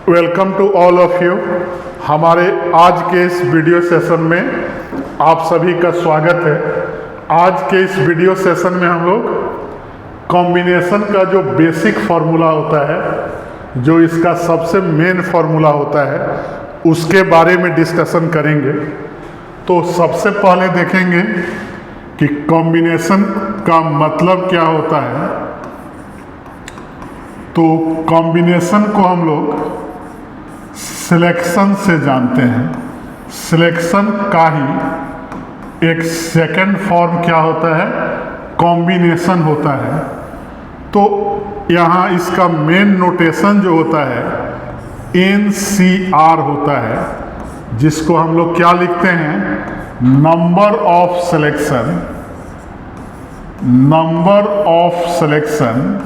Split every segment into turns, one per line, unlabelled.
Welcome to all of you. हमारे आज के इस वीडियो सेशन में आप सभी का स्वागत है। आज के इस वीडियो सेशन में हम लोग कॉम्बिनेशन का जो बेसिक फार्मूला होता है, जो इसका सबसे मेन फार्मूला होता है, उसके बारे में डिस्कशन करेंगे। तो सबसे पहले देखेंगे कि कॉम्बिनेशन का मतलब क्या होता है। तो कॉम्बिनेशन को हम लोग सिलेक्शन से जानते हैं। सिलेक्शन का ही एक सेकंड फॉर्म क्या होता है, कॉम्बिनेशन होता है। तो यहाँ इसका मेन नोटेशन जो होता है NCR होता है, जिसको हम लोग क्या लिखते हैं, number of selection. Number of selection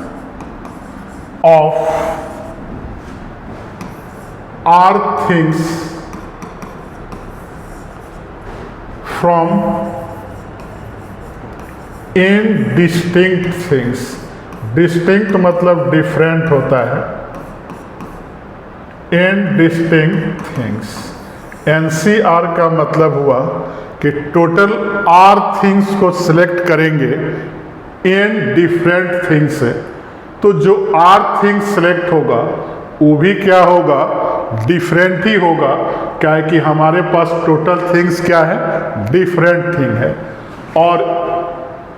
of are things from in distinct things। distinct मतलब डिफरेंट होता है। in distinct things। NCR का मतलब हुआ कि टोटल R थिंग्स को सिलेक्ट करेंगे in डिफरेंट थिंग्स से। तो जो R थिंग्स सिलेक्ट होगा वो भी क्या होगा, डिफरेंट ही होगा। क्या है कि हमारे पास टोटल थिंग्स क्या है, डिफरेंट थिंग है। और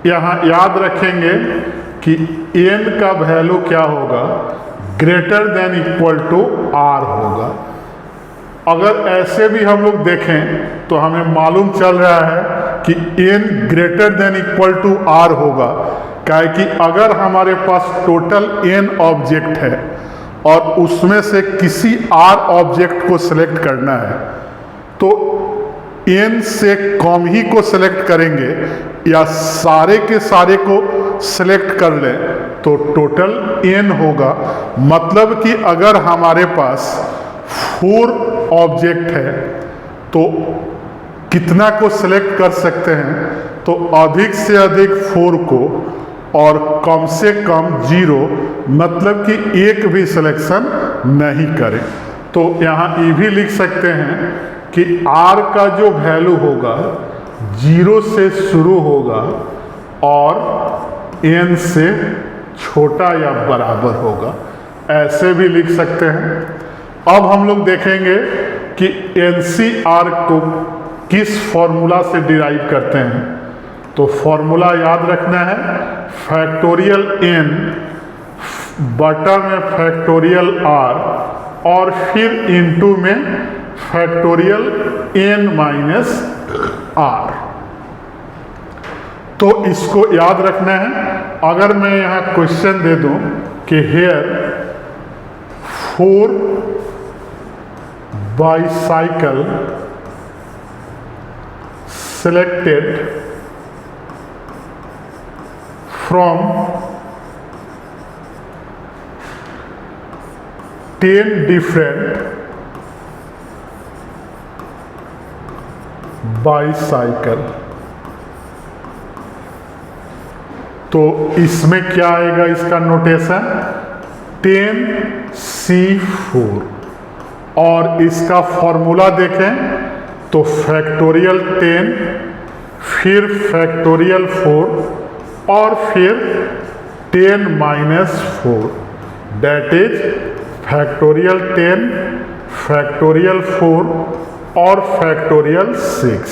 यहाँ याद रखेंगे कि n का वैल्यू क्या होगा, greater than equal to R होगा। अगर ऐसे भी हम लोग देखें तो हमें मालूम चल रहा है कि n greater than equal to R होगा। क्या है कि अगर हमारे पास टोटल n ऑब्जेक्ट है और उसमें से किसी R ऑब्जेक्ट को सिलेक्ट करना है, तो n से कम ही को सिलेक्ट करेंगे या सारे के सारे को सिलेक्ट कर लें तो टोटल n होगा। मतलब कि अगर हमारे पास 4 ऑब्जेक्ट है तो कितना को सिलेक्ट कर सकते हैं, तो अधिक से अधिक 4 को और कम से कम 0, मतलब कि एक भी सिलेक्शन नहीं करें। तो यहाँ ये भी लिख सकते हैं कि R का जो वैल्यू होगा 0 से शुरू होगा और n से छोटा या बराबर होगा। ऐसे भी लिख सकते हैं। अब हम लोग देखेंगे कि NCR को किस फॉर्मूला से डिराइव करते हैं। तो फॉर्मूला याद रखना है, फैक्टोरियल n बटा में फैक्टोरियल r और फिर इनटू में फैक्टोरियल n माइनस r। तो इसको याद रखना है। अगर मैं यहाँ क्वेश्चन दे दूं कि here 4 bicycle selected from 10 different bicycle, तो इसमें क्या आएगा, इसका नोटेशन 10C4। और इसका फॉर्मूला देखें तो फैक्टोरियल 10 फिर फैक्टोरियल 4 और फिर 10 minus 4, that is factorial 10 factorial 4 और फैक्टोरियल 6।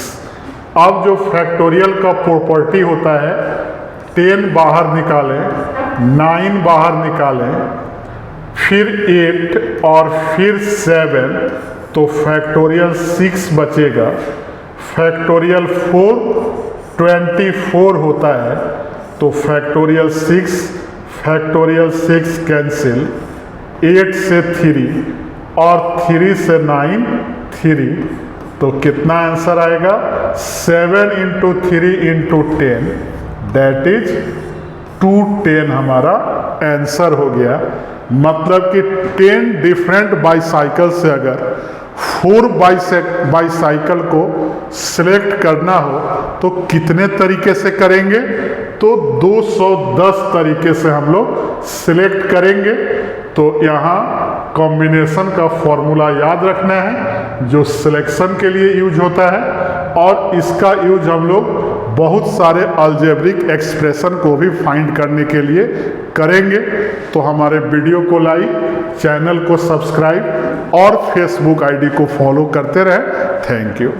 अब जो फैक्टोरियल का प्रॉपर्टी होता है, 10 बाहर निकालें, 9 बाहर निकालें, फिर 8 और फिर 7, तो फैक्टोरियल 6 बचेगा। फैक्टोरियल 4 24 होता है, तो फैक्टोरियल 6 कैंसिल, 8 से 3 और 3 से 9 3, तो कितना आंसर आएगा, 7 × 3 × 10, दैट इज 210 हमारा आंसर हो गया। मतलब कि 10 डिफरेंट बाईसाइकिल से अगर 4 बाईसाइकिल को सिलेक्ट करना हो तो कितने तरीके से करेंगे, तो 210 तरीके से हम लोग सिलेक्ट करेंगे। तो यहाँ कॉम्बिनेशन का फॉर्मूला याद रखना है जो सिलेक्शन के लिए यूज होता है, और इसका यूज हम लोग बहुत सारे अलजेब्रिक एक्सप्रेशन को भी फाइंड करने के लिए करेंगे। तो हमारे वीडियो को लाइक, चैनल को सब्सक्राइब और फेसबुक आईडी को फॉलो करते रहें। Thank you.